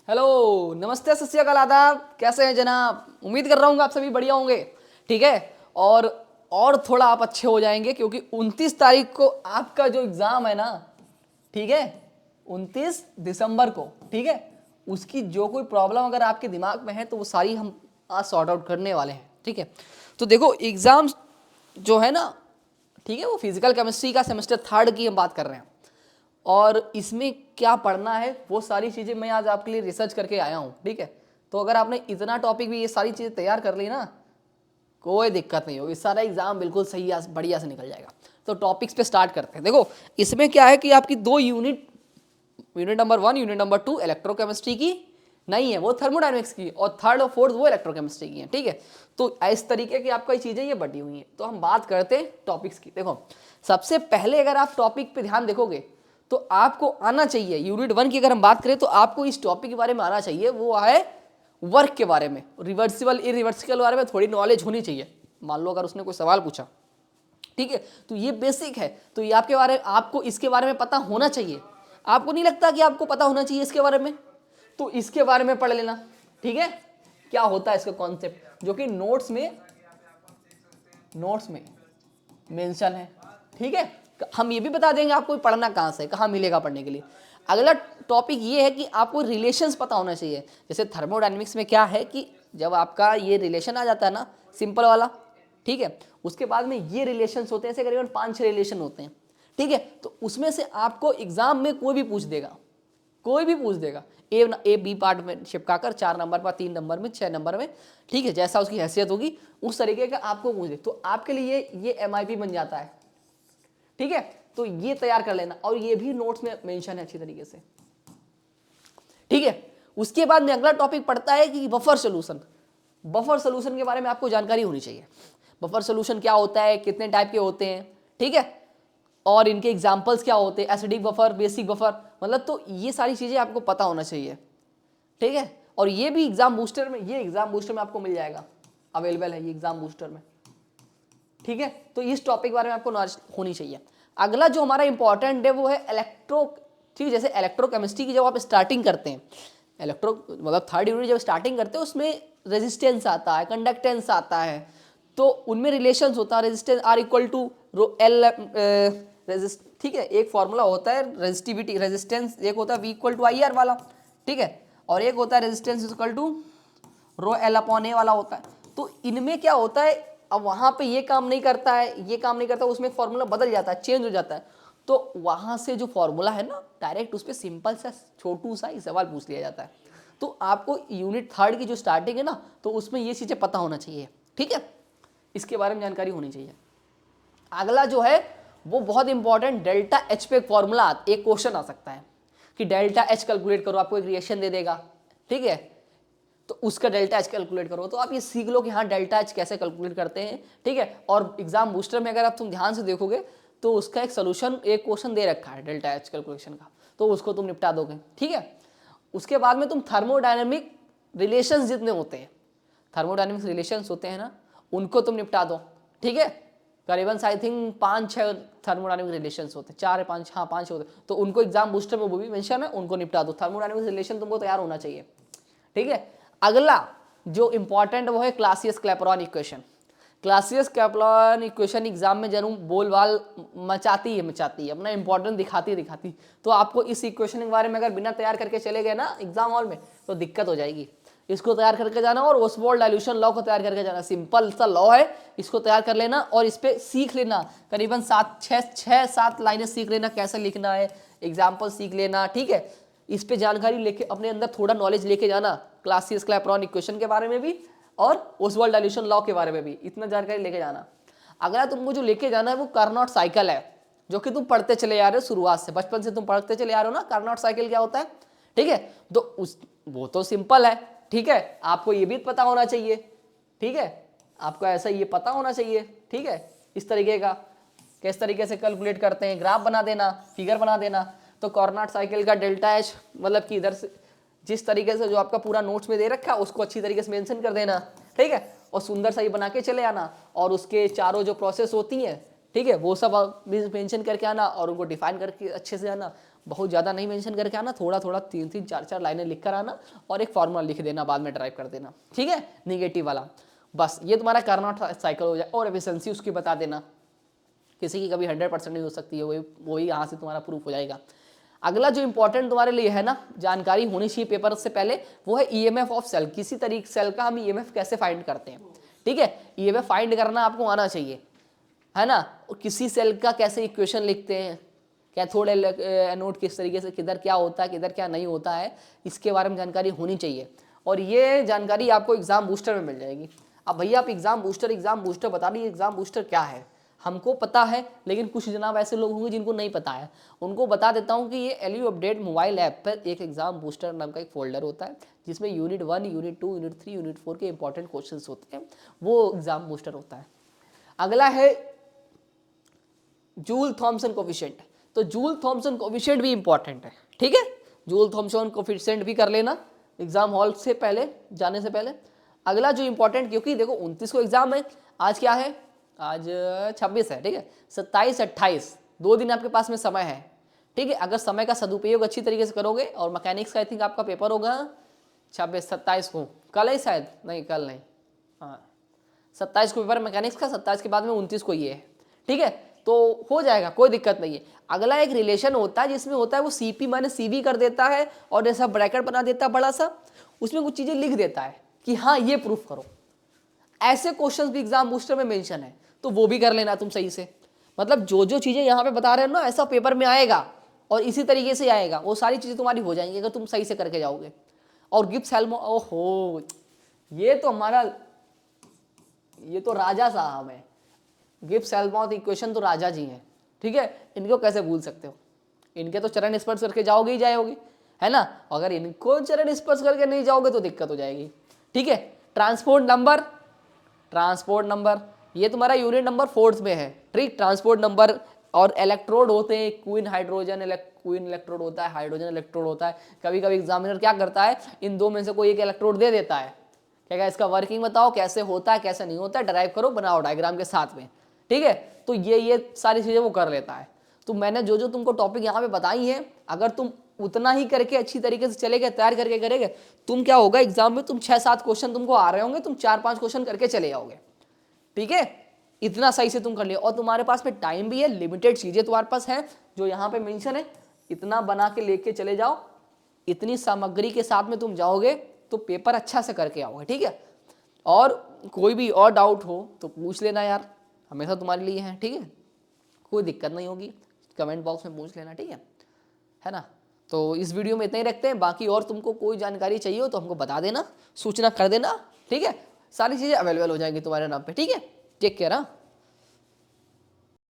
Hello, नमस्ते, सत श्री अकाल, आदाब। कैसे हैं जनाब? उम्मीद कर रहा हूँ आप सभी बढ़िया होंगे। ठीक है। और थोड़ा आप अच्छे हो जाएंगे क्योंकि 29 तारीख को आपका जो एग्ज़ाम है ना, ठीक है, 29 दिसंबर को, ठीक है, उसकी जो कोई प्रॉब्लम अगर आपके दिमाग में है तो वो सारी हम आज सॉर्ट आउट करने वाले हैं। ठीक है। तो देखो, एग्ज़ाम जो है ना, ठीक है, वो फिजिकल केमिस्ट्री का सेमेस्टर 3 की हम बात कर रहे हैं। और इसमें क्या पढ़ना है वो सारी चीज़ें मैं आज आपके लिए रिसर्च करके आया हूँ। ठीक है। तो अगर आपने इतना टॉपिक भी ये सारी चीज़ें तैयार कर ली ना, कोई दिक्कत नहीं होगी, सारा एग्जाम बिल्कुल सही बढ़िया से निकल जाएगा। तो टॉपिक्स पे स्टार्ट करते हैं। देखो, इसमें क्या है कि आपकी 2 unit, unit number 1, unit number 2 electrochemistry की नहीं है, वो थर्मोडाइनमिक्स की, और 3rd और 4th वो इलेक्ट्रोकेमिस्ट्री की है। ठीक है। तो इस तरीके की आपका चीज़ें ये बटी हुई हैं। तो हम बात करते हैं टॉपिक्स की। देखो, सबसे पहले अगर आप टॉपिक पे ध्यान देखोगे तो आपको आना चाहिए, यूनिट 1 की अगर हम बात करें तो आपको इस टॉपिक के बारे में आना चाहिए, वो है वर्क के बारे में, रिवर्सिबल इरिवर्सिबल के बारे में थोड़ी नॉलेज होनी चाहिए। मान लो अगर उसने कोई सवाल पूछा, ठीक है, तो ये बेसिक है, तो ये आपको इसके बारे में पता होना चाहिए। आपको नहीं लगता कि आपको पता होना चाहिए इसके बारे में? तो इसके बारे में पढ़ लेना। ठीक है। क्या होता है इसका कॉन्सेप्ट, जो कि नोट्स में मेंशन है। ठीक है। हम ये भी बता देंगे आपको पढ़ना कहाँ से, कहाँ मिलेगा पढ़ने के लिए। अगला टॉपिक ये है कि आपको रिलेशंस पता होना चाहिए। जैसे थर्मोडायनेमिक्स में क्या है कि जब आपका ये रिलेशन आ जाता है ना, सिंपल वाला, ठीक है, उसके बाद में ये रिलेशंस होते हैं, ऐसे करीबन 5-6 रिलेशन होते हैं। ठीक है। तो उसमें से आपको एग्जाम में कोई भी पूछ देगा, कोई भी पूछ देगा, ए बी पार्ट में चिपका कर 4 नंबर पर, 3 नंबर में, 6 नंबर में, ठीक है, जैसा उसकी हैसियत होगी उस तरीके का आपको पूछ दे, तो आपके लिए ये MIP बन जाता है। ठीक है। तो ये तैयार कर लेना, और ये भी नोट्स में मेंशन है अच्छी तरीके से। ठीक है। उसके बाद में अगला टॉपिक पड़ता है कि बफर सोल्यूशन। बफर सोल्यूशन के बारे में आपको जानकारी होनी चाहिए। बफर सोल्यूशन क्या होता है, कितने टाइप के होते हैं, ठीक है, और इनके एग्जांपल्स क्या होते हैं, एसिडिक बफर, बेसिक बफर, मतलब तो ये सारी चीज़ें आपको पता होना चाहिए। ठीक है। और ये भी एग्जाम बूस्टर में आपको मिल जाएगा, अवेलेबल है ये एग्जाम बूस्टर में। ठीक है। तो इस टॉपिक के बारे में आपको नॉलेज होनी चाहिए। अगला जो हमारा इंपॉर्टेंट है वो है इलेक्ट्रो। ठीक है। जैसे इलेक्ट्रोकेमिस्ट्री की जब आप स्टार्टिंग करते हैं, मतलब 3rd यूनिट जब स्टार्टिंग करते हैं, उसमें रेजिस्टेंस आता है, कंडक्टेंस आता है, तो उनमें रिलेशंस होता है, resistance R equal to rho L resist. ठीक है। एक फॉर्मूला होता है रेजिस्टिविटी, रेजिस्टेंस एक होता है V इक्वल टू IR वाला, ठीक है, और एक होता है resistance equal to rho L upon A वाला होता है। तो इनमें क्या होता है, अब वहां पे ये काम नहीं करता है, ये काम नहीं करता, उसमें फॉर्मूला बदल जाता है, चेंज हो जाता है, तो वहां से जो फॉर्मूला है ना, डायरेक्ट उस पर सिंपल सा छोटू सा ही सवाल पूछ लिया जाता है। तो आपको यूनिट 3rd की जो स्टार्टिंग है ना, तो उसमें ये चीजें पता होना चाहिए। ठीक है। इसके बारे में जानकारी होनी चाहिए। अगला जो है वो बहुत इंपॉर्टेंट, डेल्टा H पे एक फॉर्मूला, एक क्वेश्चन आ सकता है कि डेल्टा H कैलकुलेट करो, आपको एक रिएक्शन दे देगा, ठीक है, तो उसका डेल्टा H कैलकुलेट करो। तो आप ये सीख लो कि हाँ डेल्टा H कैसे कैलकुलेट करते हैं। ठीक है। और एग्जाम बूस्टर में अगर आप तुम ध्यान से देखोगे तो उसका एक सोल्यूशन, एक क्वेश्चन दे रखा है डेल्टा H कैलकुलेशन का, तो उसको तुम निपटा दोगे। ठीक है। उसके बाद में तुम थर्मोडायनेमिक रिलेशंस जितने होते हैं, थर्मोडायनेमिक रिलेशंस होते हैं ना, उनको तुम निपटा दो। ठीक है। करीबन आई थिंक 5-6 थर्मोडायनेमिक रिलेशंस होते हैं, 4-5, हाँ 5 होते हैं, तो उनको एग्जाम बूस्टर में वो भी मेंशन है, उनको निपटा दो। थर्मोडायनेमिक रिलेशन तुमको तैयार होना चाहिए। ठीक है। अगला जो इंपॉर्टेंट वो है Clausius Clapeyron equation. Clausius Clapeyron equation exam में जरूर बोलबाल मचाती है, अपना इंपॉर्टेंट दिखाती। तो आपको इस इक्वेशन के बारे में अगर बिना तैयार करके चले गए ना एग्जाम हॉल में तो दिक्कत हो जाएगी। इसको तैयार करके जाना, और ओसवाल्ड डाइल्यूशन लॉ को तैयार करके जाना। सिंपल सा लॉ है, इसको तैयार कर लेना और इस पे सीख लेना, करीबन 6-7 लाइनें सीख लेना, कैसे लिखना है, एग्जाम्पल सीख लेना। ठीक है। इस पे जानकारी लेके अपने अंदर थोड़ा नॉलेज लेके जाना, क्लासियस क्लैपेरॉन इक्वेशन के बारे में भी और ओसवाल्ड डाइल्यूशन लॉ के बारे में भी इतना जानकारी लेके जाना। अगला तुमको जो लेके जाना है वो कार्नोट साइकिल है, जो कि तुम पढ़ते चले आ रहे हो शुरुआत से, बचपन से तुम पढ़ते चले आ रहे हो ना कार्नोट साइकिल क्या होता है। ठीक है। तो वो तो सिंपल है। ठीक है। आपको ये भी पता होना चाहिए। ठीक है। आपको ऐसा ये पता होना चाहिए। ठीक है। इस तरीके का किस तरीके से कैलकुलेट करते हैं, ग्राफ बना देना, फिगर बना देना। तो कार्नोट साइकिल का डेल्टा H मतलब कि इधर से जिस तरीके से जो आपका पूरा नोट्स में दे रखा है उसको अच्छी तरीके से मेंशन कर देना। ठीक है। और सुंदर सा ये बना के चले आना, और उसके चारों जो प्रोसेस होती हैं, ठीक है, वो सब आप मेंशन करके आना और उनको डिफाइन करके अच्छे से आना, बहुत ज़्यादा नहीं मेंशन करके आना, थोड़ा थोड़ा 3-3 4-4 लाइनें लिख कर आना और एक फॉर्मूला लिख देना, बाद में ड्राइव कर देना, ठीक है, निगेटिव वाला। बस ये तुम्हारा कार्नोट साइकिल हो जाए। और एफिशिएंसी उसकी बता देना, किसी की कभी 100% नहीं हो सकती है, वही यहाँ से तुम्हारा प्रूफ हो जाएगा। अगला जो इंपॉर्टेंट तुम्हारे लिए है ना, जानकारी होनी चाहिए पेपर से पहले, वो है ईएमएफ ऑफ सेल। किसी तरीके सेल का हम ईएमएफ कैसे फाइंड करते हैं, ठीक है, ईएमएफ फाइंड करना आपको आना चाहिए, है ना। और किसी सेल का कैसे इक्वेशन लिखते हैं, कैथोड एनोड किस तरीके से, किधर क्या होता है किधर क्या नहीं होता है, इसके बारे में जानकारी होनी चाहिए। और ये जानकारी आपको एग्जाम बूस्टर में मिल जाएगी। अब भैया आप एग्जाम बूस्टर बता दीजिए, एग्जाम बूस्टर क्या है। हमको पता है, लेकिन कुछ जनाब ऐसे लोग होंगे जिनको नहीं पता है, उनको बता देता हूँ कि ये एलयू अपडेट मोबाइल ऐप पर एक एग्जाम बूस्टर नाम का एक फोल्डर होता है, जिसमें यूनिट 1, यूनिट 2, यूनिट 3, यूनिट 4 के इंपॉर्टेंट क्वेश्चन होते हैं, वो एग्जाम बूस्टर होता है। अगला है जूल थॉमसन कोफिशिएंट। तो जूल थॉमसन कोफिशिएंट भी इंपॉर्टेंट है, ठीक है, जूल थॉमसन कोफिशिएंट भी कर लेना एग्जाम हॉल से पहले, जाने से पहले। अगला जो इंपॉर्टेंट, क्योंकि देखो 29 को एग्जाम है, आज क्या है, आज 26 है, ठीक है, 27, 28 2 दिन आपके पास में समय है, ठीक है। अगर समय का सदुपयोग अच्छी तरीके से करोगे, और मैकेनिक्स का आई थिंक आपका पेपर होगा 26, 27 को, कल है शायद, नहीं कल नहीं, हाँ 27 को पेपर मैकेनिक्स का, 27 के बाद में 29 को ये है, ठीक है, तो हो जाएगा, कोई दिक्कत नहीं है। अगला एक रिलेशन होता है, जिसमें होता है वो सीपी माने सीवी कर देता है, और ऐसा ब्रैकेट बना देता है बड़ा सा, उसमें कुछ चीज़ें लिख देता है कि हाँ ये प्रूफ करो। ऐसे क्वेश्चंस भी एग्जाम बूस्टर में मेंशन है, तो वो भी कर लेना तुम सही से। मतलब जो जो चीज़ें यहाँ पे बता रहे हो ना, ऐसा पेपर में आएगा और इसी तरीके से आएगा, वो सारी चीज़ें तुम्हारी हो जाएंगी अगर तुम सही से करके जाओगे। और गिब्स हेल्मो, ओहो ये तो हमारा, ये तो राजा साहब है, गिब्स हेल्महोल्ट्ज इक्वेशन तो राजा जी हैं, ठीक है, इनको कैसे भूल सकते हो, इनके तो चरण स्पर्श करके जाओगे ही जाओगे, है ना। अगर इनको चरण स्पर्श करके नहीं जाओगे तो दिक्कत हो जाएगी, ठीक है। ट्रांसपोर्ट नंबर ये तुम्हारा यूनिट नंबर 4 में है, ठीक। ट्रांसपोर्ट नंबर और इलेक्ट्रोड होते हैं, क्वीन इलेक्ट्रोड होता है, हाइड्रोजन इलेक्ट्रोड होता है। कभी कभी एग्जामिनर क्या करता है, इन दो में से कोई एक इलेक्ट्रोड दे देता है, क्या इसका वर्किंग बताओ, कैसे होता है कैसे नहीं होता है, ड्राइव करो, बनाओ डायग्राम के साथ में, ठीक है। तो ये सारी चीज़ें वो कर लेता है। तो मैंने जो जो तुमको टॉपिक यहाँ पे बताई है, अगर तुम उतना ही करके अच्छी तरीके से चले गए, तैयार करके करेंगे, तुम क्या होगा एग्जाम में, तुम 6-7 क्वेश्चन तुमको आ रहे होंगे, तुम 4-5 क्वेश्चन करके चले जाओगे, ठीक है। इतना सही से तुम कर लियो, और तुम्हारे पास में टाइम भी है, लिमिटेड चीज़ें तुम्हारे पास है जो यहाँ पे मेंशन है, इतना बना के लेके चले जाओ, इतनी सामग्री के साथ में तुम जाओगे तो पेपर अच्छा से करके आओगे, ठीक है। और कोई भी और डाउट हो तो पूछ लेना यार, हमेशा तुम्हारे लिए है, ठीक है, कोई दिक्कत नहीं होगी, कमेंट बॉक्स में पूछ लेना, ठीक है ना। तो इस वीडियो में इतना ही रखते हैं, बाकी और तुमको कोई जानकारी चाहिए हो तो हमको बता देना, सूचना कर देना, ठीक है, सारी चीज़ें अवेलेबल हो जाएंगी तुम्हारे नाम पे, ठीक है। Take care.